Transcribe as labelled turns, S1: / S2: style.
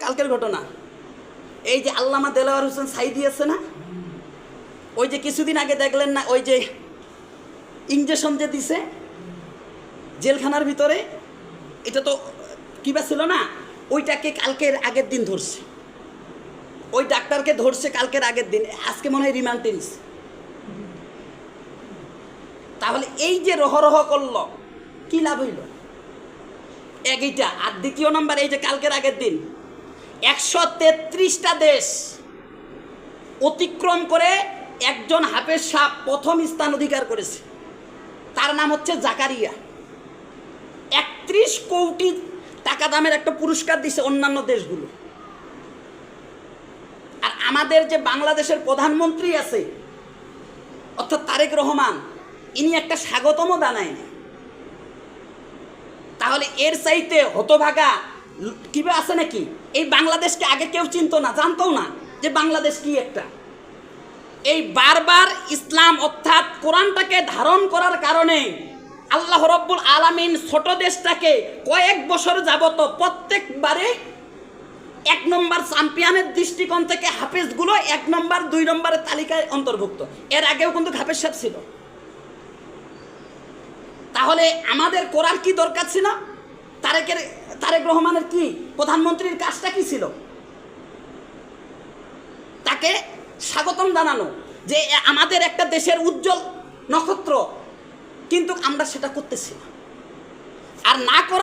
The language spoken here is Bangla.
S1: কালকের ঘটনা, এই যে আল্লামা দেলাওয়ার হোসেন সাইদি আছে না, ওই যে কিছুদিন আগে দেখলেন না, ওই যে ইঞ্জেকশন যে দিছে জেলখানার ভিতরে, এটা তো কিবা ছিল না, ওইটাকে কালকের আগের দিন ধরছে, ওই ডাক্তারকে ধরছে কালকের আগের দিন, আজকে মনে হয় রিমান্ডে নিছে। তাহলে এই যে রহরহ করল, কি লাভ হইল? এইটা। আর দ্বিতীয় নম্বর, এই যে কালকের আগের দিন 133টা দেশ অতিক্রম করে একজন হাফেজ সাহেব প্রথম স্থান অধিকার করেছে, তার নাম হচ্ছে জাকারিয়া। 31 কোটি টাকা দামের একটা পুরস্কার দিছে অন্যান্য দেশগুলো। আর আমাদের যে বাংলাদেশের প্রধানমন্ত্রী আছে অর্থাৎ তারেক রহমান, ইনি একটা স্বাগতমও জানায় না। তাহলে এর চাইতে হতভাগা কিবা আছে নাকি? এই বাংলাদেশকে আগে কেউ চিনতো না, জানতো না যে বাংলাদেশ কি একটা। এই বারবার ইসলাম অর্থাৎ কোরআনটাকে ধারণ করার কারণে আল্লাহ রব্বুল আলামিন ছোট দেশটাকে কয়েক বছর যাবত প্রত্যেকবারে 1 নম্বর চ্যাম্পিয়নের দৃষ্টিকোণ থেকে হাফেজগুলো 1 নম্বর 2 নম্বরের তালিকায় অন্তর্ভুক্ত। এর আগেও কিন্তু হাফেজ সাহেব ছিল। তাহলে আমাদের করার কি দরকার ছিল? তারেক রহমানের কি প্রধানমন্ত্রীর কাজটা কি ছিল? তাকে স্বাগতম জানানো, যে আমাদের একটা দেশের উজ্জ্বল নক্ষত্র, কিন্তু আমরা সেটা করতেছি না। আর না